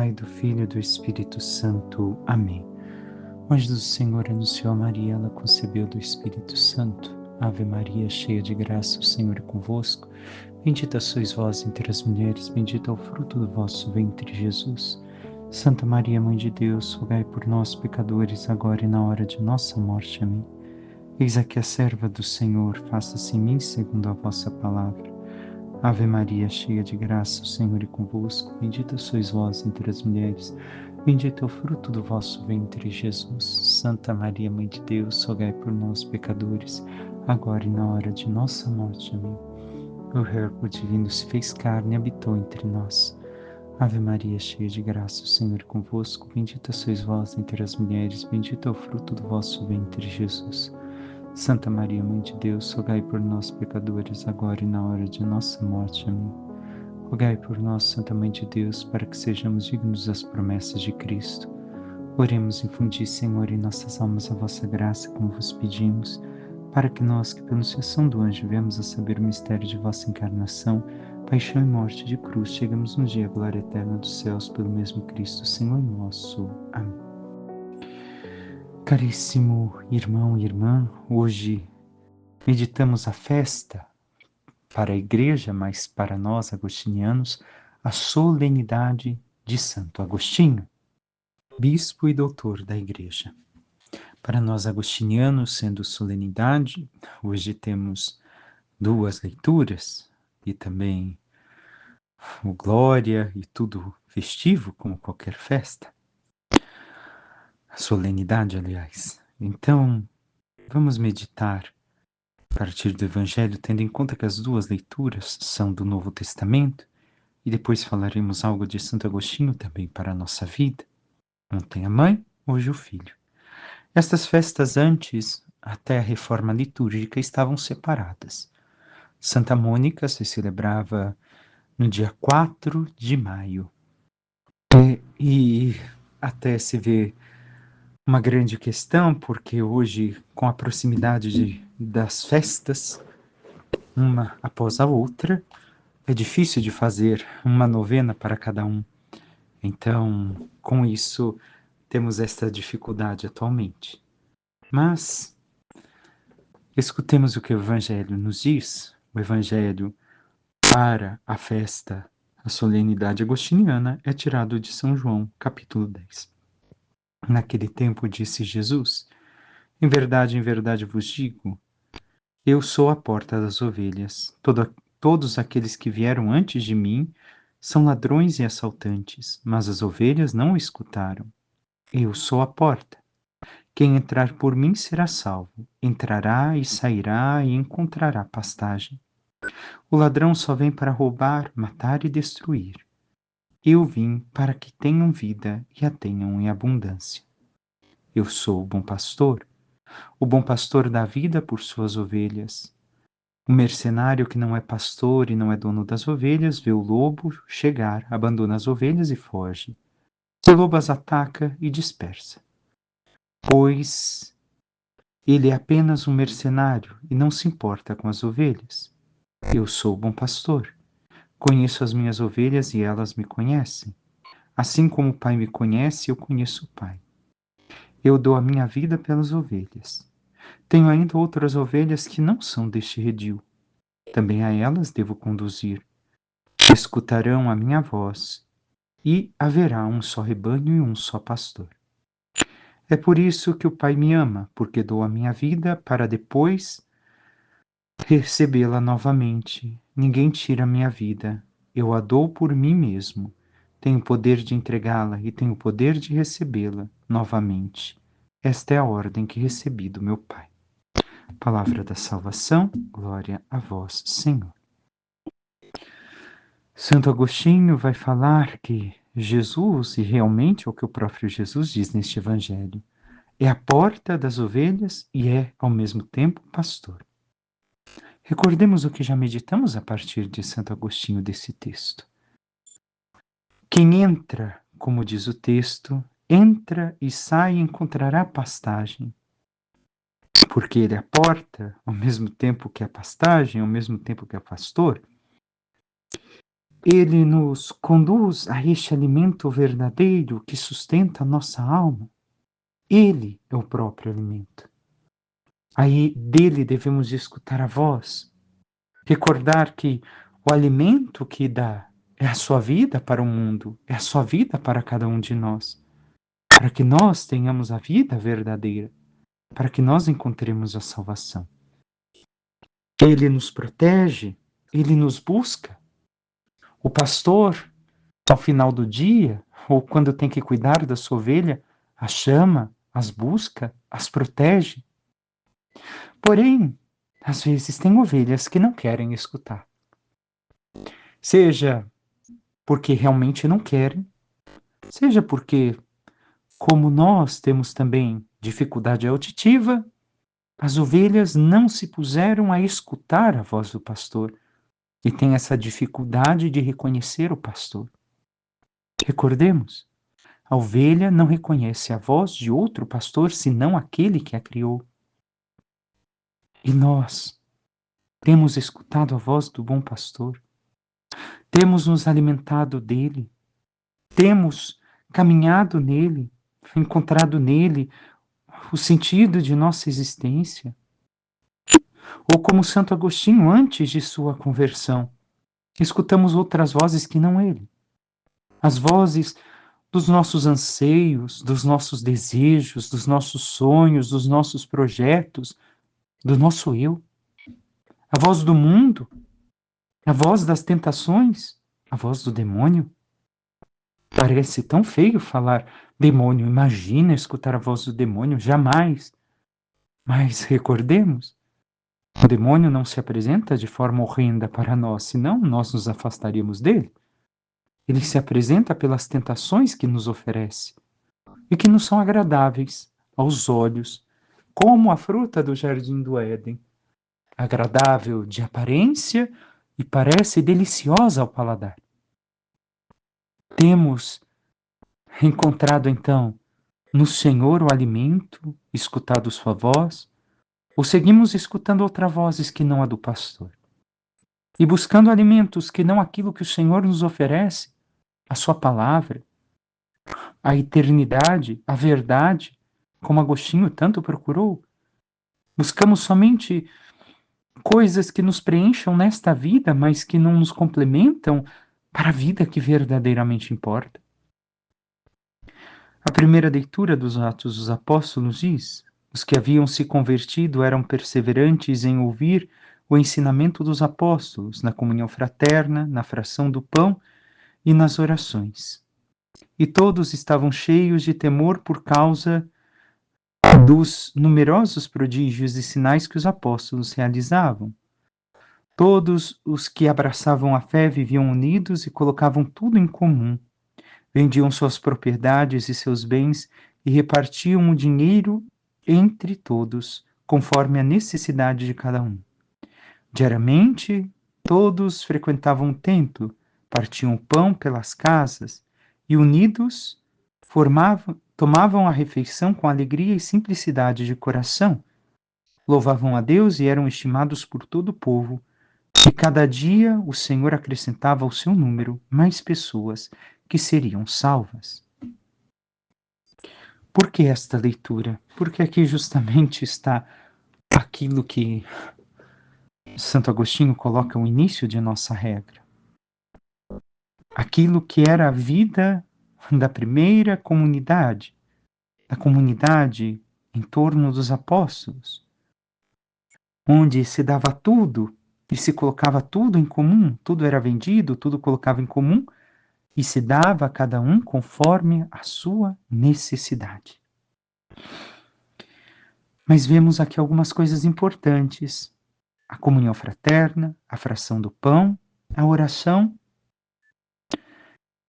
Pai, do Filho e do Espírito Santo. Amém. O anjo do Senhor anunciou a Maria, ela concebeu do Espírito Santo. Ave Maria, cheia de graça, o Senhor é convosco. Bendita sois vós entre as mulheres, bendito é o fruto do vosso ventre, Jesus. Santa Maria, Mãe de Deus, rogai por nós, pecadores, agora e na hora de nossa morte. Amém. Eis aqui a serva do Senhor, faça-se em mim segundo a vossa palavra. Ave Maria, cheia de graça, o Senhor é convosco. Bendita sois vós entre as mulheres, bendito é o fruto do vosso ventre, Jesus. Santa Maria, Mãe de Deus, rogai por nós, pecadores, agora e na hora de nossa morte. Amém. O Verbo divino se fez carne e habitou entre nós. Ave Maria, cheia de graça, o Senhor é convosco. Bendita sois vós entre as mulheres, bendito é o fruto do vosso ventre, Jesus. Santa Maria, Mãe de Deus, rogai por nós, pecadores, agora e na hora de nossa morte. Amém. Rogai por nós, Santa Mãe de Deus, para que sejamos dignos das promessas de Cristo. Oremos, infundi, Senhor, em nossas almas a vossa graça, como vos pedimos, para que nós, que pela anunciação do anjo viemos a saber o mistério de vossa encarnação, paixão e morte de cruz, chegamos no dia a glória eterna dos céus, pelo mesmo Cristo, Senhor nosso. Amém. Caríssimo irmão e irmã, hoje meditamos a festa para a Igreja, mas para nós agostinianos, a solenidade de Santo Agostinho, bispo e doutor da Igreja. Para nós agostinianos, sendo solenidade, hoje temos duas leituras e também o glória e tudo festivo, como qualquer festa. A solenidade, aliás. Então, vamos meditar a partir do Evangelho, tendo em conta que as duas leituras são do Novo Testamento, e depois falaremos algo de Santo Agostinho também para a nossa vida. Ontem a mãe, hoje o filho. Estas festas antes, até a reforma litúrgica, estavam separadas. Santa Mônica se celebrava no dia 4 de maio. E até se vê uma grande questão, porque hoje, com a proximidade das festas, uma após a outra, é difícil de fazer uma novena para cada um. Então, com isso, temos esta dificuldade atualmente. Mas, escutemos o que o Evangelho nos diz. O Evangelho para a festa, a solenidade agostiniana, é tirado de São João, capítulo 10. Naquele tempo disse Jesus: em verdade vos digo, eu sou a porta das ovelhas. Todos aqueles que vieram antes de mim são ladrões e assaltantes, mas as ovelhas não o escutaram. Eu sou a porta. Quem entrar por mim será salvo. Entrará e sairá e encontrará pastagem. O ladrão só vem para roubar, matar e destruir. Eu vim para que tenham vida e a tenham em abundância. Eu sou o bom pastor. O bom pastor dá vida por suas ovelhas. O mercenário que não é pastor e não é dono das ovelhas vê o lobo chegar, abandona as ovelhas e foge. O lobo as ataca e dispersa, pois ele é apenas um mercenário e não se importa com as ovelhas. Eu sou o bom pastor. Conheço as minhas ovelhas e elas me conhecem. Assim como o Pai me conhece, eu conheço o Pai. Eu dou a minha vida pelas ovelhas. Tenho ainda outras ovelhas que não são deste redil. Também a elas devo conduzir. Escutarão a minha voz, e haverá um só rebanho e um só pastor. É por isso que o Pai me ama, porque dou a minha vida para depois recebê-la novamente. Ninguém tira a minha vida, eu a dou por mim mesmo. Tenho o poder de entregá-la e tenho o poder de recebê-la novamente. Esta é a ordem que recebi do meu Pai. Palavra da salvação, glória a vós, Senhor. Santo Agostinho vai falar que Jesus, e realmente é o que o próprio Jesus diz neste Evangelho, é a porta das ovelhas e é, ao mesmo tempo, pastor. Recordemos o que já meditamos a partir de Santo Agostinho desse texto. Quem entra, como diz o texto, entra e sai e encontrará pastagem. Porque ele é a porta, ao mesmo tempo que a pastagem, ao mesmo tempo que é pastor. Ele nos conduz a este alimento verdadeiro que sustenta a nossa alma. Ele é o próprio alimento. Aí dele devemos escutar a voz, recordar que o alimento que dá é a sua vida para o mundo, é a sua vida para cada um de nós, para que nós tenhamos a vida verdadeira, para que nós encontremos a salvação. Ele nos protege, ele nos busca. O pastor, ao final do dia, ou quando tem que cuidar da sua ovelha, as chama, as busca, as protege. Porém, às vezes tem ovelhas que não querem escutar. Seja porque realmente não querem, seja porque, como nós temos também dificuldade auditiva, as ovelhas não se puseram a escutar a voz do pastor e têm essa dificuldade de reconhecer o pastor. Recordemos, a ovelha não reconhece a voz de outro pastor senão aquele que a criou. E nós temos escutado a voz do bom pastor, temos nos alimentado dele, temos caminhado nele, encontrado nele o sentido de nossa existência. Ou como Santo Agostinho antes de sua conversão, escutamos outras vozes que não ele. As vozes dos nossos anseios, dos nossos desejos, dos nossos sonhos, dos nossos projetos, do nosso eu. A voz do mundo, a voz das tentações, a voz do demônio. Parece tão feio falar demônio. Imagina escutar a voz do demônio, jamais. Mas recordemos, o demônio não se apresenta de forma horrenda para nós, senão nós nos afastaríamos dele. Ele se apresenta pelas tentações que nos oferece e que nos são agradáveis aos olhos, como a fruta do jardim do Éden, agradável de aparência e parece deliciosa ao paladar. Temos encontrado então no Senhor o alimento, escutado sua voz, ou seguimos escutando outras vozes que não a do pastor? E buscando alimentos que não aquilo que o Senhor nos oferece, a sua palavra, a eternidade, a verdade, como Agostinho tanto procurou. Buscamos somente coisas que nos preencham nesta vida, mas que não nos complementam para a vida que verdadeiramente importa. A primeira leitura dos Atos dos Apóstolos diz: os que haviam se convertido eram perseverantes em ouvir o ensinamento dos apóstolos, na comunhão fraterna, na fração do pão e nas orações. E todos estavam cheios de temor por causa dos numerosos prodígios e sinais que os apóstolos realizavam. Todos os que abraçavam a fé viviam unidos e colocavam tudo em comum. Vendiam suas propriedades e seus bens e repartiam o dinheiro entre todos, conforme a necessidade de cada um. Diariamente, todos frequentavam o templo, partiam o pão pelas casas e, unidos, tomavam a refeição com alegria e simplicidade de coração. Louvavam a Deus e eram estimados por todo o povo. E cada dia o Senhor acrescentava ao seu número mais pessoas que seriam salvas. Por que esta leitura? Porque aqui justamente está aquilo que Santo Agostinho coloca o início de nossa regra. Aquilo que era a vida da primeira comunidade, da comunidade em torno dos apóstolos, onde se dava tudo e se colocava tudo em comum, tudo era vendido, tudo colocava em comum e se dava a cada um conforme a sua necessidade. Mas vemos aqui algumas coisas importantes: a comunhão fraterna, a fração do pão, a oração,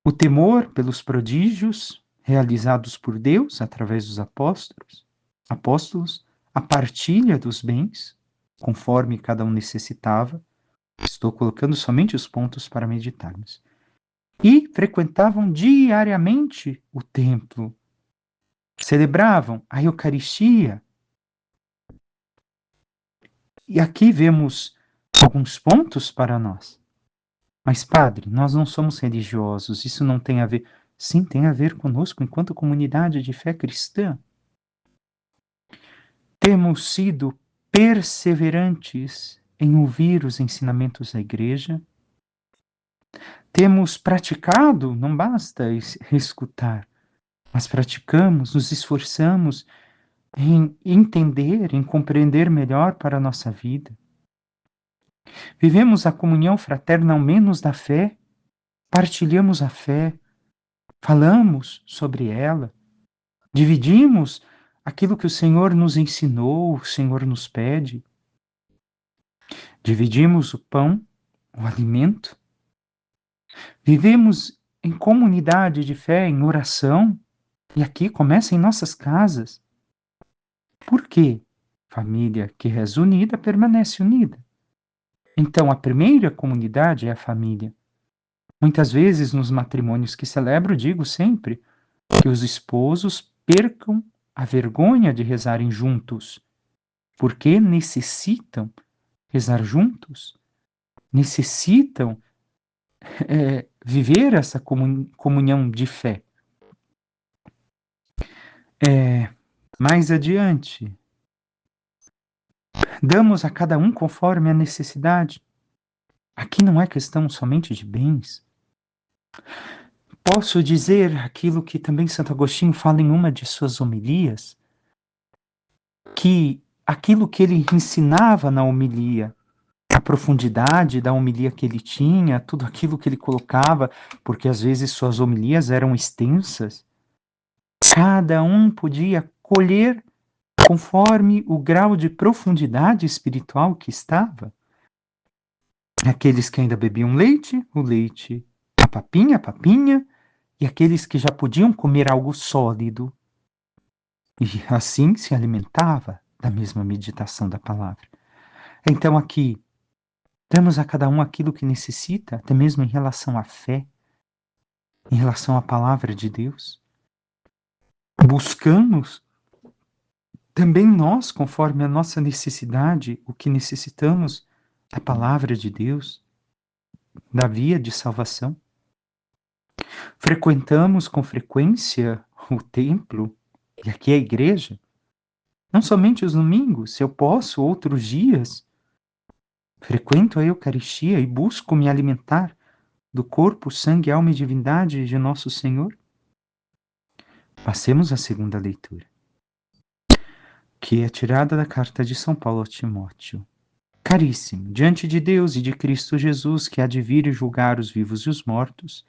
o temor pelos prodígios realizados por Deus através dos apóstolos, a partilha dos bens, conforme cada um necessitava. Estou colocando somente os pontos para meditarmos. E frequentavam diariamente o templo, celebravam a Eucaristia. E aqui vemos alguns pontos para nós. Mas, padre, nós não somos religiosos, isso não tem a ver. Sim, tem a ver conosco enquanto comunidade de fé cristã. Temos sido perseverantes em ouvir os ensinamentos da igreja. Temos praticado, não basta escutar, mas praticamos, nos esforçamos em entender, em compreender melhor para a nossa vida. Vivemos a comunhão fraterna ao menos da fé, partilhamos a fé, falamos sobre ela, dividimos aquilo que o Senhor nos ensinou, o Senhor nos pede. Dividimos o pão, o alimento. Vivemos em comunidade de fé, em oração, e aqui começa em nossas casas. Por quê? Família que reza unida permanece unida. Então, a primeira comunidade é a família. Muitas vezes, nos matrimônios que celebro, digo sempre que os esposos percam a vergonha de rezarem juntos, porque necessitam rezar juntos, necessitam viver essa comunhão de fé. Mais adiante, damos a cada um conforme a necessidade. Aqui não é questão somente de bens. Posso dizer aquilo que também Santo Agostinho fala em uma de suas homilias, que aquilo que ele ensinava na homilia, a profundidade da homilia que ele tinha, tudo aquilo que ele colocava, porque às vezes suas homilias eram extensas, cada um podia colher conforme o grau de profundidade espiritual que estava. Aqueles que ainda bebiam leite, o leite, a papinha, e aqueles que já podiam comer algo sólido, e assim se alimentava da mesma meditação da palavra. Então aqui, damos a cada um aquilo que necessita, até mesmo em relação à fé, em relação à palavra de Deus. Buscamos também nós, conforme a nossa necessidade, o que necessitamos da palavra de Deus, da via de salvação. Frequentamos com frequência o templo, e aqui a igreja, não somente os domingos, se eu posso, outros dias. Frequento a Eucaristia e busco me alimentar do corpo, sangue, alma e divindade de nosso Senhor. Passemos à segunda leitura, que é tirada da carta de São Paulo a Timóteo. Caríssimo, diante de Deus e de Cristo Jesus, que há de vir e julgar os vivos e os mortos,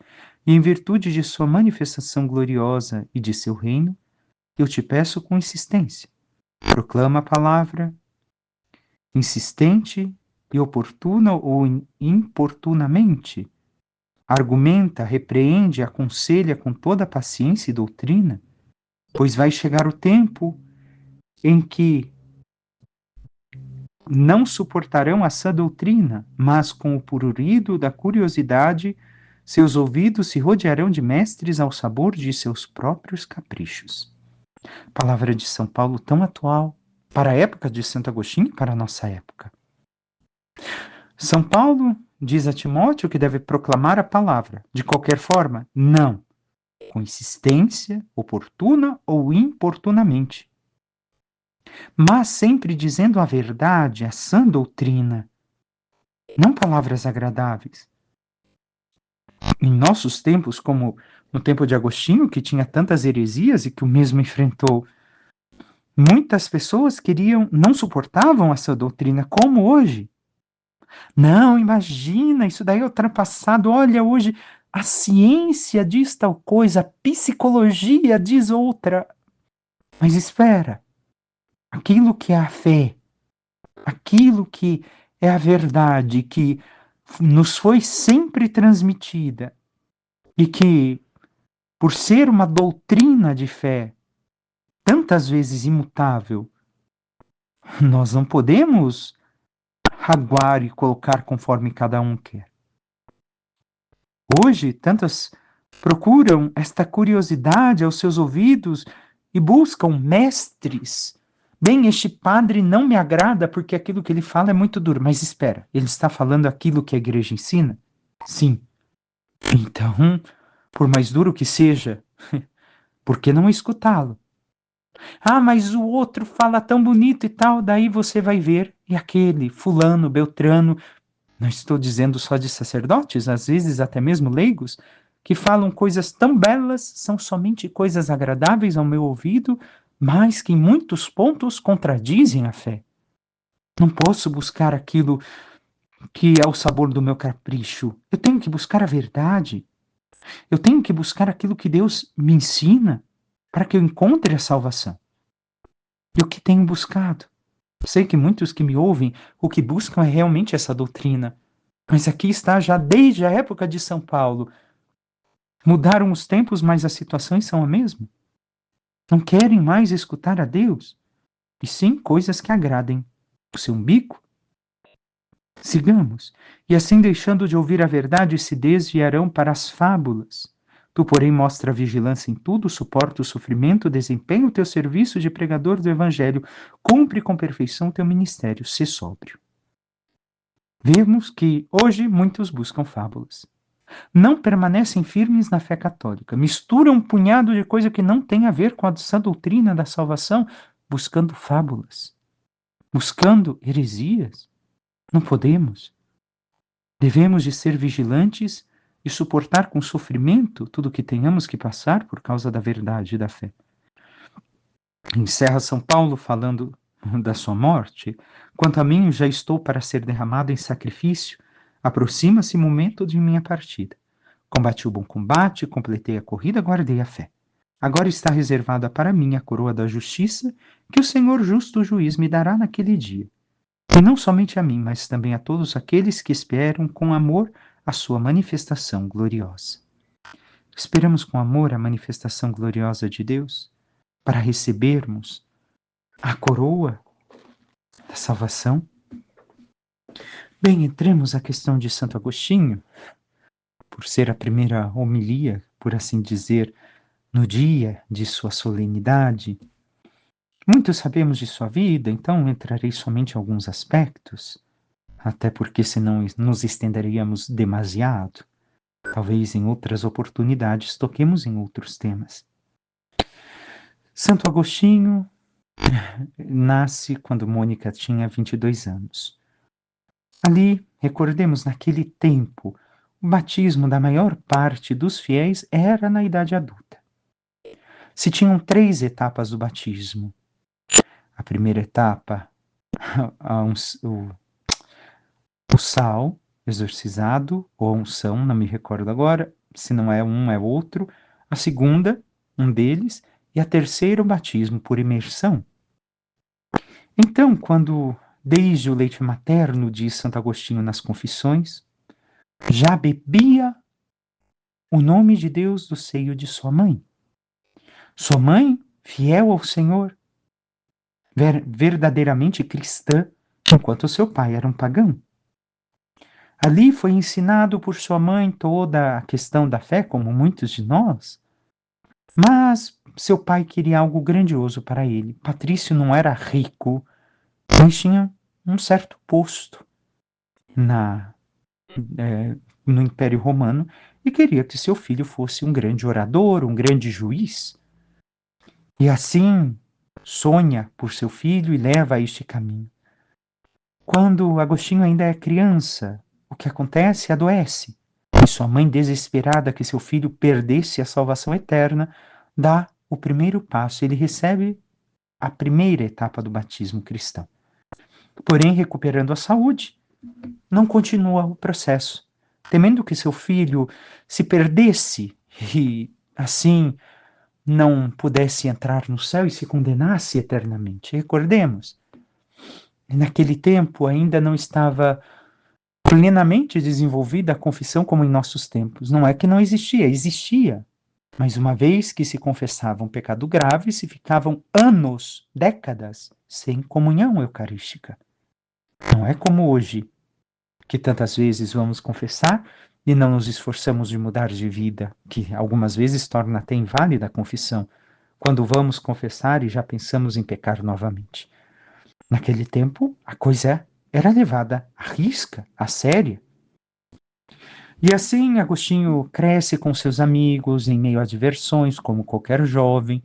e em virtude de sua manifestação gloriosa e de seu reino, eu te peço com insistência, proclama a palavra, insistente e oportuna ou importunamente, argumenta, repreende, aconselha com toda paciência e doutrina, pois vai chegar o tempo em que não suportarão a sã doutrina, mas com o prurido da curiosidade, seus ouvidos se rodearão de mestres ao sabor de seus próprios caprichos. Palavra de São Paulo tão atual para a época de Santo Agostinho e para a nossa época. São Paulo diz a Timóteo que deve proclamar a palavra. De qualquer forma, não. Com insistência, oportuna ou importunamente. Mas sempre dizendo a verdade, a sã doutrina. Não palavras agradáveis. Em nossos tempos, como no tempo de Agostinho, que tinha tantas heresias e que o mesmo enfrentou, muitas pessoas não suportavam essa doutrina, como hoje. Não, imagina, isso daí é ultrapassado. Olha, hoje a ciência diz tal coisa, a psicologia diz outra. Mas espera, aquilo que é a fé, aquilo que é a verdade, que nos foi sempre transmitida e que, por ser uma doutrina de fé tantas vezes imutável, nós não podemos aguar e colocar conforme cada um quer. Hoje, tantas procuram esta curiosidade aos seus ouvidos e buscam mestres. Bem, este padre não me agrada porque aquilo que ele fala é muito duro. Mas espera, ele está falando aquilo que a igreja ensina? Sim. Então, por mais duro que seja, por que não escutá-lo? Ah, mas o outro fala tão bonito e tal, daí você vai ver, e aquele fulano, beltrano, não estou dizendo só de sacerdotes, às vezes até mesmo leigos, que falam coisas tão belas, são somente coisas agradáveis ao meu ouvido, mas que em muitos pontos contradizem a fé. Não posso buscar aquilo que é o sabor do meu capricho. Eu tenho que buscar a verdade. Eu tenho que buscar aquilo que Deus me ensina para que eu encontre a salvação. E o que tenho buscado? Sei que muitos que me ouvem, o que buscam é realmente essa doutrina. Mas aqui está já desde a época de São Paulo. Mudaram os tempos, mas as situações são a mesma. Não querem mais escutar a Deus, e sim coisas que agradem o seu umbigo. Sigamos, e assim deixando de ouvir a verdade se desviarão para as fábulas. Tu, porém, mostra vigilância em tudo, suporta o sofrimento, desempenha o teu serviço de pregador do Evangelho, cumpre com perfeição o teu ministério, sê sóbrio. Vemos que hoje muitos buscam fábulas. Não permanecem firmes na fé católica, misturam um punhado de coisa que não tem a ver com a sã doutrina da salvação, buscando fábulas, buscando heresias. Não podemos. Devemos de ser vigilantes e suportar com sofrimento tudo o que tenhamos que passar por causa da verdade e da fé. Encerra São Paulo falando da sua morte. Quanto a mim, já estou para ser derramado em sacrifício. Aproxima-se o momento de minha partida. Combati o bom combate, completei a corrida, guardei a fé. Agora está reservada para mim a coroa da justiça, que o Senhor justo juiz me dará naquele dia. E não somente a mim, mas também a todos aqueles que esperam com amor a sua manifestação gloriosa. Esperamos com amor a manifestação gloriosa de Deus para recebermos a coroa da salvação. Bem, entremos à questão de Santo Agostinho, por ser a primeira homilia, por assim dizer, no dia de sua solenidade. Muito sabemos de sua vida, então entrarei somente em alguns aspectos, até porque senão nos estenderíamos demasiado. Talvez em outras oportunidades toquemos em outros temas. Santo Agostinho nasce quando Mônica tinha 22 anos. Ali, recordemos, naquele tempo, o batismo da maior parte dos fiéis era na idade adulta. Se tinham 3 etapas do batismo. A primeira etapa, o sal exorcizado, ou a unção, não me recordo agora, se não é um, é outro. A segunda, um deles, e a terceira, o batismo por imersão. Então, quando, desde o leite materno, diz Santo Agostinho nas Confissões, já bebia o nome de Deus do seio de sua mãe. Sua mãe, fiel ao Senhor, verdadeiramente cristã, enquanto seu pai era um pagão. Ali foi ensinado por sua mãe toda a questão da fé, como muitos de nós, mas seu pai queria algo grandioso para ele. Patrício não era rico, mas tinha um certo posto na, no Império Romano e queria que seu filho fosse um grande orador, um grande juiz. E assim sonha por seu filho e leva a este caminho. Quando Agostinho ainda é criança, o que acontece? Adoece. E sua mãe, desesperada que seu filho perdesse a salvação eterna, dá o primeiro passo. Ele recebe a primeira etapa do batismo cristão. Porém, recuperando a saúde, não continua o processo, temendo que seu filho se perdesse e, assim, não pudesse entrar no céu e se condenasse eternamente. Recordemos, naquele tempo ainda não estava plenamente desenvolvida a confissão como em nossos tempos. Não é que não existia, existia. Mas uma vez que se confessava um pecado grave, se ficavam anos, décadas, sem comunhão eucarística. Não é como hoje, que tantas vezes vamos confessar e não nos esforçamos de mudar de vida, que algumas vezes torna até inválida a confissão, quando vamos confessar e já pensamos em pecar novamente. Naquele tempo, a coisa era levada à risca, à séria. E assim Agostinho cresce com seus amigos, em meio a diversões, como qualquer jovem,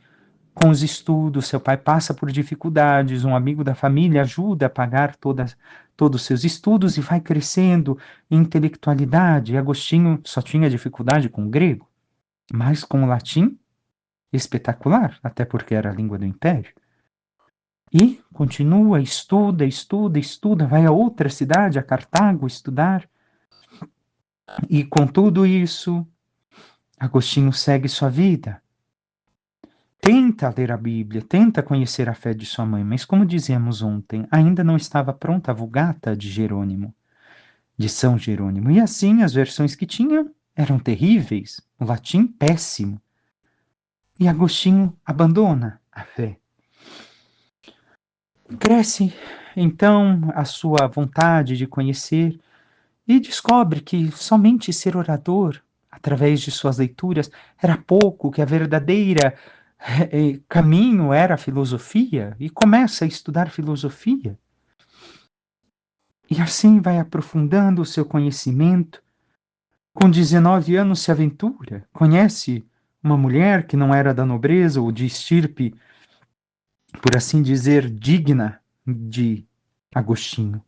com os estudos, seu pai passa por dificuldades, um amigo da família ajuda a pagar todos os seus estudos e vai crescendo em intelectualidade. Agostinho só tinha dificuldade com o grego, mas com o latim, espetacular, até porque era a língua do império. E continua, estuda, estuda, estuda, vai a outra cidade, a Cartago, estudar. E com tudo isso, Agostinho segue sua vida. Tenta ler a Bíblia, tenta conhecer a fé de sua mãe, mas como dizíamos ontem, ainda não estava pronta a Vulgata de Jerônimo, de São Jerônimo. E assim, as versões que tinha eram terríveis, o latim péssimo. E Agostinho abandona a fé. Cresce, então, a sua vontade de conhecer e descobre que somente ser orador, através de suas leituras, era pouco, que a verdadeira caminho era a filosofia, e começa a estudar filosofia. E assim vai aprofundando o seu conhecimento. Com 19 anos se aventura, conhece uma mulher que não era da nobreza ou de estirpe, por assim dizer, digna de Agostinho.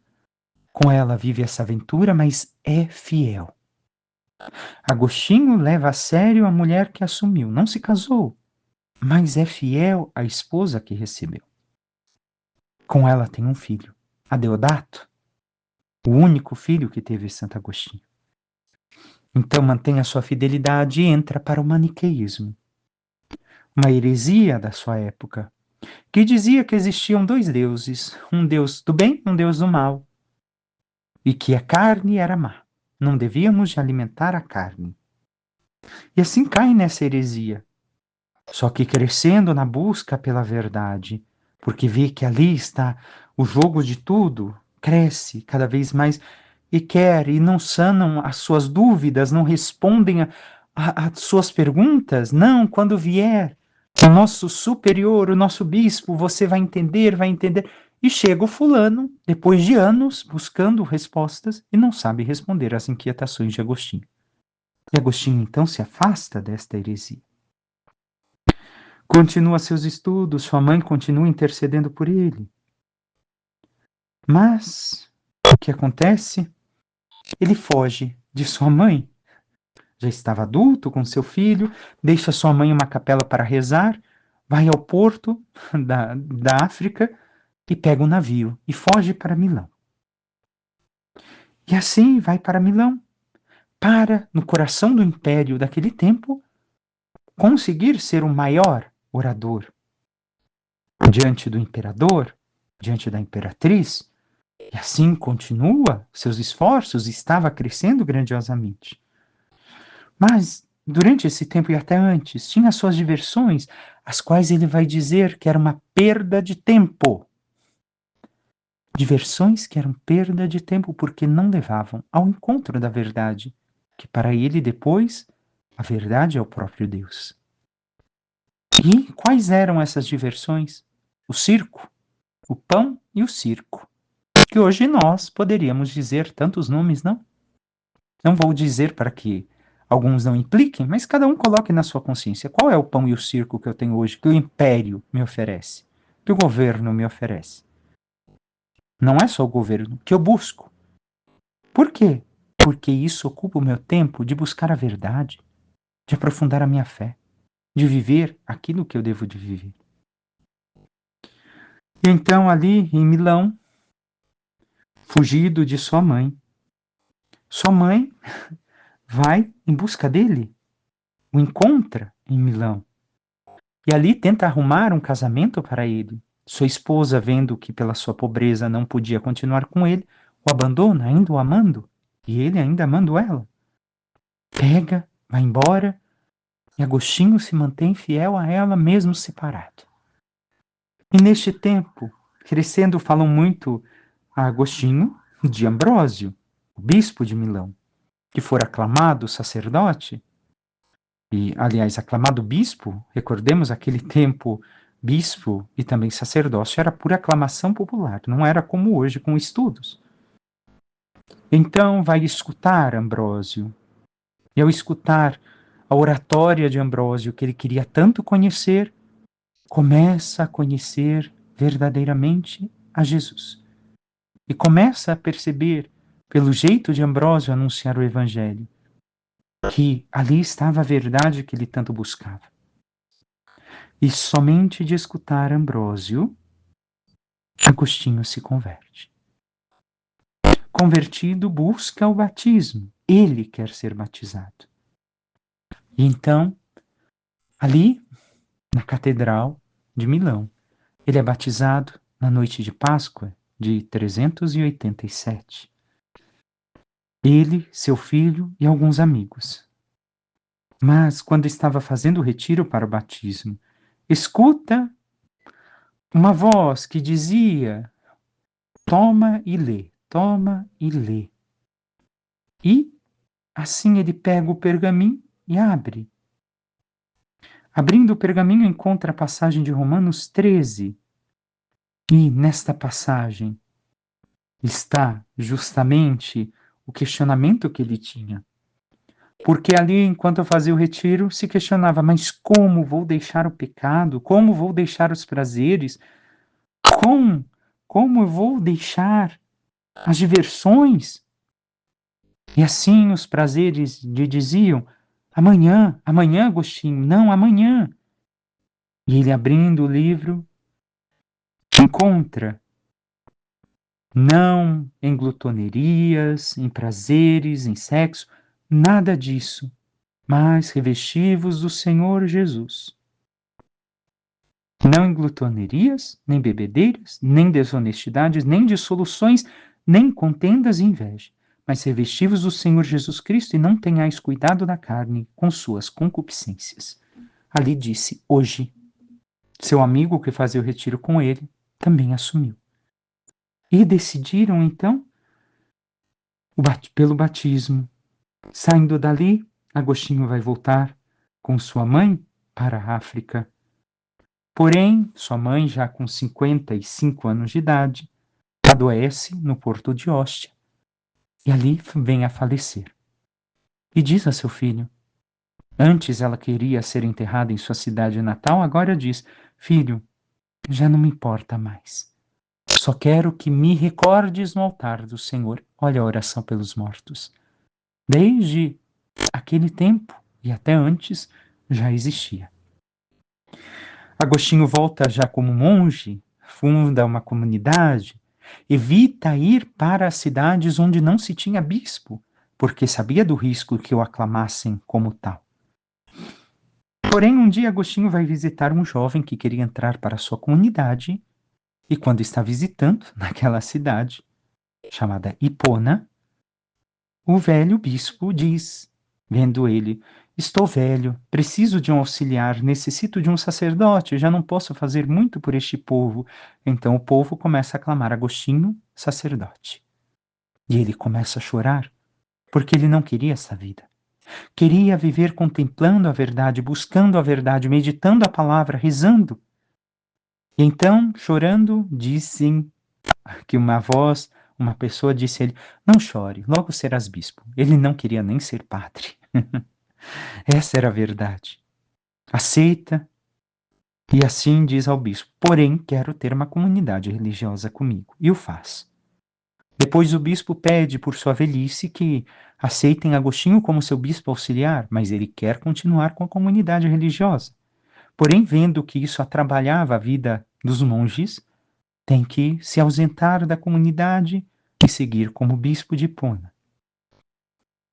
Com ela vive essa aventura, mas é fiel. Agostinho leva a sério a mulher que assumiu, não se casou, mas é fiel à esposa que recebeu. Com ela tem um filho, Adeodato, o único filho que teve Santo Agostinho. Então mantém a sua fidelidade e entra para o maniqueísmo, uma heresia da sua época, que dizia que existiam dois deuses, um deus do bem e um deus do mal, e que a carne era má. Não devíamos alimentar a carne. E assim cai nessa heresia, só que crescendo na busca pela verdade, porque vê que ali está o jogo de tudo, cresce cada vez mais e quer, e não sanam as suas dúvidas, não respondem as suas perguntas. Não, quando vier o nosso superior, o nosso bispo, você vai entender, vai entender. E chega o fulano, depois de anos buscando respostas, e não sabe responder às inquietações de Agostinho. E Agostinho então se afasta desta heresia. Continua seus estudos, sua mãe continua intercedendo por ele. Mas o que acontece? Ele foge de sua mãe. Já estava adulto com seu filho, deixa sua mãe em uma capela para rezar, vai ao porto da África e pega um navio e foge para Milão. E assim vai para Milão, para, no coração do império daquele tempo, conseguir ser o maior orador diante do imperador, diante da imperatriz. E assim continua seus esforços, estava crescendo grandiosamente. Mas, durante esse tempo e até antes, tinha suas diversões, as quais ele vai dizer que era uma perda de tempo. Diversões que eram perda de tempo porque não levavam ao encontro da verdade, que para ele depois, a verdade é o próprio Deus. E quais eram essas diversões? O circo, o pão e o circo. Que hoje nós poderíamos dizer tantos nomes, não? Não vou dizer para que alguns não impliquem, mas cada um coloque na sua consciência qual é o pão e o circo que eu tenho hoje, que o império me oferece, que o governo me oferece. Não é só o governo que eu busco. Por quê? Porque isso ocupa o meu tempo de buscar a verdade, de aprofundar a minha fé, de viver aquilo que eu devo de viver. E então ali em Milão, fugido de sua mãe vai em busca dele, o encontra em Milão. E ali tenta arrumar um casamento para ele. Sua esposa, vendo que pela sua pobreza não podia continuar com ele, o abandona, ainda o amando, e ele ainda amando ela. Pega, vai embora, e Agostinho se mantém fiel a ela mesmo separado. E neste tempo, crescendo, falam muito a Agostinho de Ambrósio, o bispo de Milão, que fora aclamado sacerdote, e, aliás, aclamado bispo, recordemos aquele tempo, bispo e também sacerdócio era por aclamação popular, não era como hoje com estudos. Então vai escutar Ambrósio E ao escutar a oratória de Ambrósio, que ele queria tanto conhecer, começa a conhecer verdadeiramente a Jesus. E começa a perceber, pelo jeito de Ambrósio anunciar o Evangelho, que ali estava a verdade que ele tanto buscava. E somente de escutar Ambrósio, Agostinho se converte. Convertido, busca o batismo. Ele quer ser batizado. E então, ali, na Catedral de Milão, ele é batizado na noite de Páscoa de 387. Ele, seu filho e alguns amigos. Mas, quando estava fazendo o retiro para o batismo, escuta uma voz que dizia: toma e lê, toma e lê. E assim ele pega o pergaminho e abre. Abrindo o pergaminho, encontra a passagem de Romanos 13. E nesta passagem está justamente o questionamento que ele tinha. Porque ali, enquanto eu fazia o retiro, se questionava: mas como vou deixar o pecado? Como vou deixar os prazeres? Como, como eu vou deixar as diversões? E assim os prazeres lhe diziam: amanhã, amanhã, Agostinho, não, amanhã. E ele, abrindo o livro, encontra: não em glutonerias, em prazeres, em sexo, nada disso, mas revestivos do Senhor Jesus. Não em glutonerias, nem bebedeiras, nem desonestidades, nem dissoluções, nem contendas e inveja, mas revestivos do Senhor Jesus Cristo, e não tenhais cuidado da carne com suas concupiscências. Ali disse: hoje. Seu amigo que fazia o retiro com ele também assumiu. E decidiram então pelo batismo. Saindo dali, Agostinho vai voltar com sua mãe para a África. Porém, sua mãe, já com 55 anos de idade, adoece no porto de Ostia e ali vem a falecer. E diz a seu filho: antes ela queria ser enterrada em sua cidade natal, agora diz: filho, já não me importa mais. Só quero que me recordes no altar do Senhor. Olha a oração pelos mortos. Desde aquele tempo e até antes já existia. Agostinho volta já como monge, funda uma comunidade, evita ir para as cidades onde não se tinha bispo, porque sabia do risco que o aclamassem como tal. Porém, um dia Agostinho vai visitar um jovem que queria entrar para a sua comunidade, e quando está visitando naquela cidade, chamada Hipona, o velho bispo diz, vendo ele: estou velho, preciso de um auxiliar, necessito de um sacerdote, já não posso fazer muito por este povo. Então o povo começa a clamar: Agostinho, sacerdote. E ele começa a chorar, porque ele não queria essa vida. Queria viver contemplando a verdade, buscando a verdade, meditando a palavra, rezando. E então, chorando, dizem que uma pessoa disse a ele: não chore, logo serás bispo. Ele não queria nem ser padre. Essa era a verdade. Aceita, e assim diz ao bispo: porém, quero ter uma comunidade religiosa comigo. E o faz. Depois o bispo pede, por sua velhice, que aceitem Agostinho como seu bispo auxiliar, mas ele quer continuar com a comunidade religiosa. Porém, vendo que isso atrapalhava a vida dos monges, tem que se ausentar da comunidade e seguir como bispo de Hipona.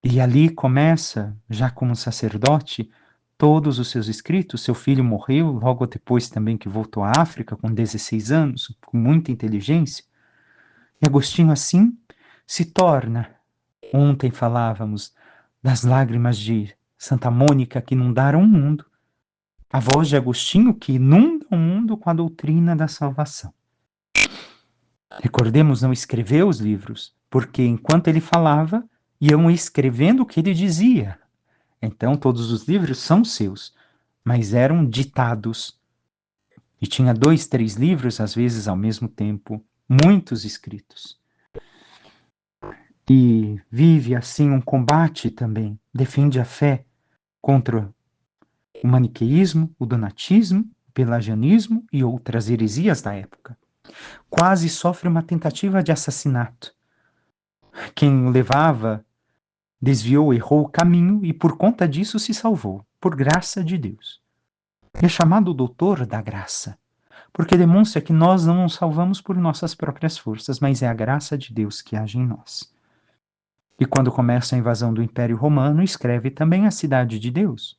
E ali começa, já como sacerdote, todos os seus escritos. Seu filho morreu logo depois também que voltou à África, com 16 anos, com muita inteligência. E Agostinho assim se torna. Ontem falávamos das lágrimas de Santa Mônica que inundaram o mundo. A voz de Agostinho que inunda o mundo com a doutrina da salvação. Recordemos, não escreveu os livros, porque enquanto ele falava, iam escrevendo o que ele dizia. Então, todos os livros são seus, mas eram ditados. E tinha 2, 3 livros, às vezes ao mesmo tempo, muitos escritos. e vive assim um combate também, defende a fé contra o maniqueísmo, o donatismo, o pelagianismo e outras heresias da época. Quase sofre uma tentativa de assassinato. Quem o levava desviou, errou o caminho e por conta disso se salvou, por graça de Deus. É chamado doutor da graça, porque demonstra que nós não nos salvamos por nossas próprias forças, mas é a graça de Deus que age em nós. E quando começa a invasão do Império Romano, escreve também a Cidade de Deus,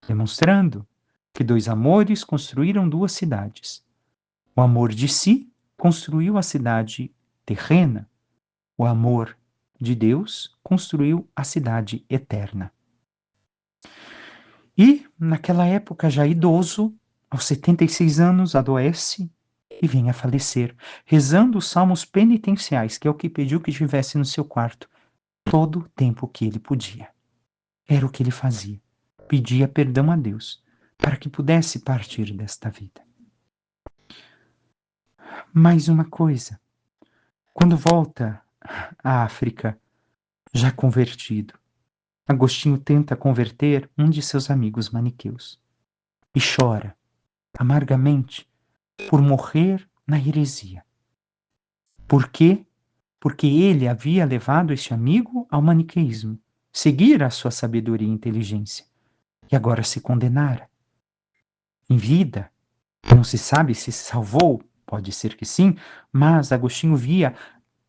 demonstrando que dois amores construíram duas cidades. O amor de si construiu a cidade terrena, o amor de Deus construiu a cidade eterna. E, naquela época, já idoso, aos 76 anos, adoece e vem a falecer, rezando os salmos penitenciais, que é o que pediu que tivesse no seu quarto, todo o tempo que ele podia. Era o que ele fazia. Pedia perdão a Deus, para que pudesse partir desta vida. Mais uma coisa, quando volta à África, já convertido, Agostinho tenta converter um de seus amigos maniqueus e chora amargamente por morrer na heresia. Por quê? Porque ele havia levado este amigo ao maniqueísmo, seguir a sua sabedoria e inteligência, e agora se condenara. Em vida, não se sabe se salvou, pode ser que sim, mas Agostinho via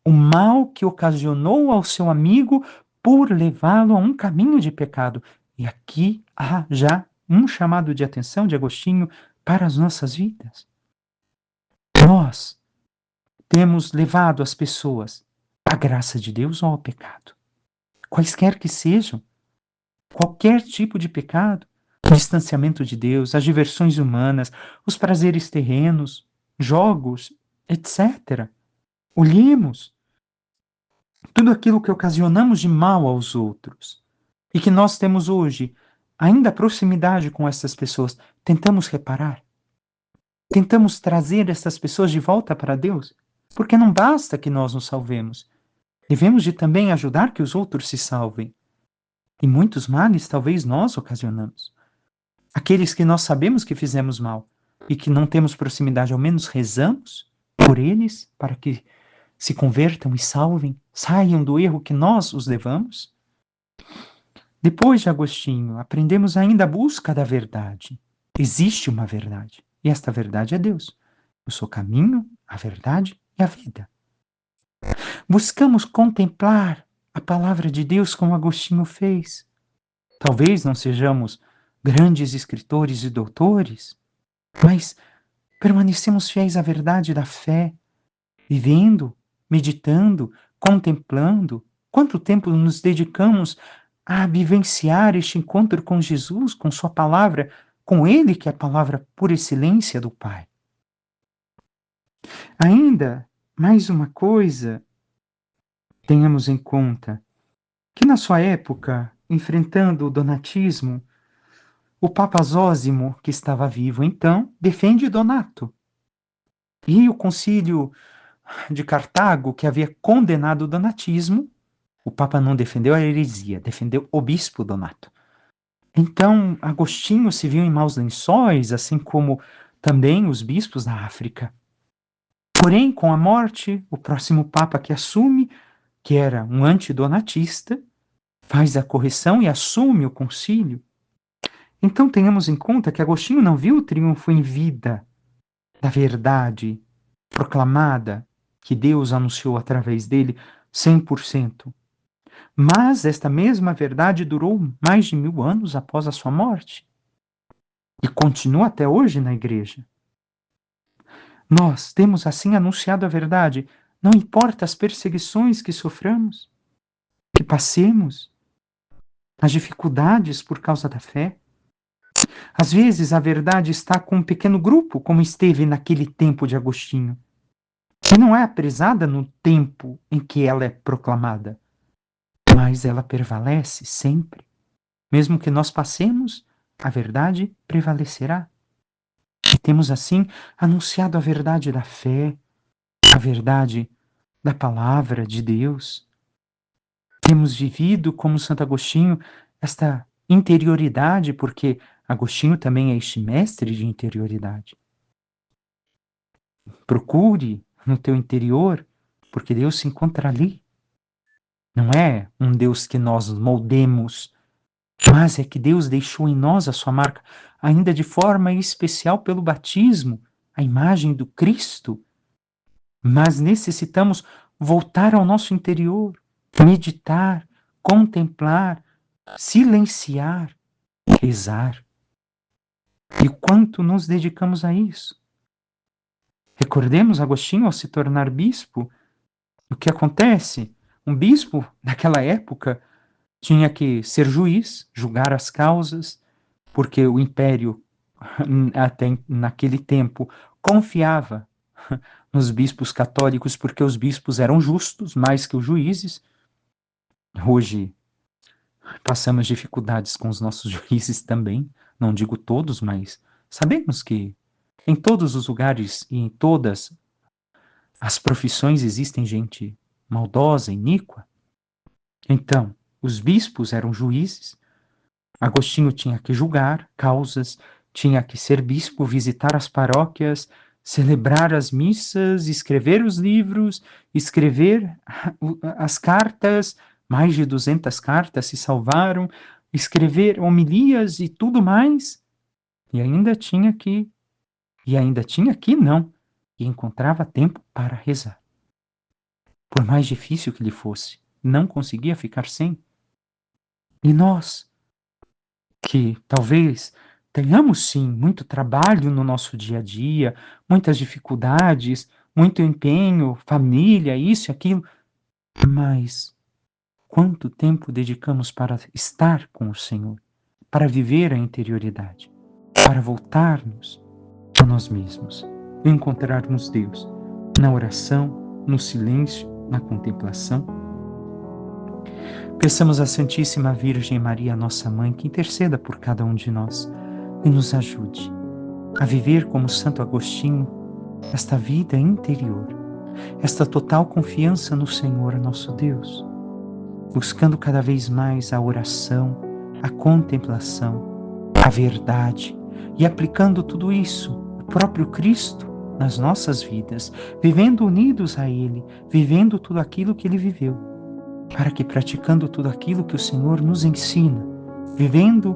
o mal que ocasionou ao seu amigo por levá-lo a um caminho de pecado. E aqui há já um chamado de atenção de Agostinho para as nossas vidas. Nós temos levado as pessoas à graça de Deus ou ao pecado? Quaisquer que sejam, qualquer tipo de pecado, o distanciamento de Deus, as diversões humanas, os prazeres terrenos, jogos, etc. Olhemos tudo aquilo que ocasionamos de mal aos outros e que nós temos hoje, ainda proximidade com essas pessoas, tentamos reparar, tentamos trazer essas pessoas de volta para Deus, porque não basta que nós nos salvemos, devemos de também ajudar que os outros se salvem. E muitos males talvez nós ocasionamos. Aqueles que nós sabemos que fizemos mal e que não temos proximidade, ao menos rezamos por eles para que se convertam e salvem, saiam do erro que nós os levamos. Depois de Agostinho, aprendemos ainda a busca da verdade. Existe uma verdade, e esta verdade é Deus. Eu sou o caminho, a verdade e a vida. Buscamos contemplar a palavra de Deus como Agostinho fez. Talvez não sejamos grandes escritores e doutores, mas permanecemos fiéis à verdade da fé, vivendo, meditando, contemplando. Quanto tempo nos dedicamos a vivenciar este encontro com Jesus, com Sua palavra, com Ele, que é a palavra por excelência do Pai. Ainda, mais uma coisa, tenhamos em conta que na sua época, enfrentando o donatismo, o Papa Zósimo, que estava vivo então, defende Donato. E o concílio de Cartago, que havia condenado o donatismo, o Papa não defendeu a heresia, defendeu o bispo Donato. Então, Agostinho se viu em maus lençóis, assim como também os bispos da África. Porém, com a morte, o próximo Papa que assume, que era um antidonatista, faz a correção e assume o concílio. Então, tenhamos em conta que Agostinho não viu o triunfo em vida da verdade proclamada, que Deus anunciou através dele, 100%. Mas esta mesma verdade durou mais de 1000 anos após a sua morte e continua até hoje na igreja. Nós temos assim anunciado a verdade, não importa as perseguições que soframos, que passemos, as dificuldades por causa da fé. Às vezes a verdade está com um pequeno grupo, como esteve naquele tempo de Agostinho, e não é aprezada no tempo em que ela é proclamada, mas ela prevalece sempre. Mesmo que nós passemos, a verdade prevalecerá. E temos assim anunciado a verdade da fé, a verdade da palavra de Deus, Temos vivido, como Santo Agostinho, esta interioridade, porque Agostinho também é este mestre de interioridade. Procure no teu interior, porque Deus se encontra ali. Não é um Deus que nós moldemos, mas é que Deus deixou em nós a sua marca, ainda de forma especial pelo batismo, a imagem do Cristo. Mas necessitamos voltar ao nosso interior, meditar, contemplar, silenciar, rezar. E quanto nos dedicamos a isso? Recordemos Agostinho ao se tornar bispo. O que acontece? Um bispo, naquela época, tinha que ser juiz, julgar as causas, porque o império, até naquele tempo, confiava nos bispos católicos, porque os bispos eram justos, mais que os juízes. Hoje, passamos dificuldades com os nossos juízes também, não digo todos, mas sabemos que em todos os lugares e em todas as profissões existem gente maldosa, iníqua. Então, os bispos eram juízes, Agostinho tinha que julgar causas, tinha que ser bispo, visitar as paróquias, celebrar as missas, escrever os livros, escrever as cartas, mais de 200 cartas se salvaram, escrever homilias e tudo mais. E ainda tinha que não, e encontrava tempo para rezar. Por mais difícil que lhe fosse, não conseguia ficar sem. E nós, que talvez tenhamos sim muito trabalho no nosso dia a dia, muitas dificuldades, muito empenho, família, isso e aquilo, mas quanto tempo dedicamos para estar com o Senhor, para viver a interioridade, para voltarmos a nós mesmos, encontrarmos Deus na oração, no silêncio, na contemplação. Peçamos à Santíssima Virgem Maria, nossa Mãe, que interceda por cada um de nós e nos ajude a viver como Santo Agostinho esta vida interior, esta total confiança no Senhor, nosso Deus, buscando cada vez mais a oração, a contemplação, a verdade e aplicando tudo isso, o próprio Cristo, nas nossas vidas, vivendo unidos a Ele, vivendo tudo aquilo que Ele viveu, para que praticando tudo aquilo que o Senhor nos ensina, vivendo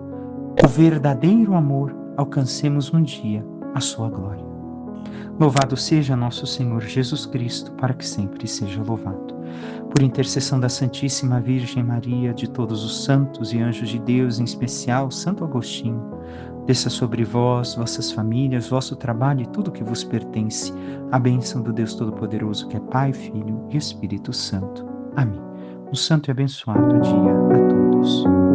o verdadeiro amor, alcancemos um dia a sua glória. Louvado seja nosso Senhor Jesus Cristo, para que sempre seja louvado. Por intercessão da Santíssima Virgem Maria, de todos os santos e anjos de Deus, em especial Santo Agostinho, desça sobre vós, vossas famílias, vosso trabalho e tudo que vos pertence, a bênção do Deus Todo-Poderoso, que é Pai, Filho e Espírito Santo. Amém. Um santo e abençoado dia a todos.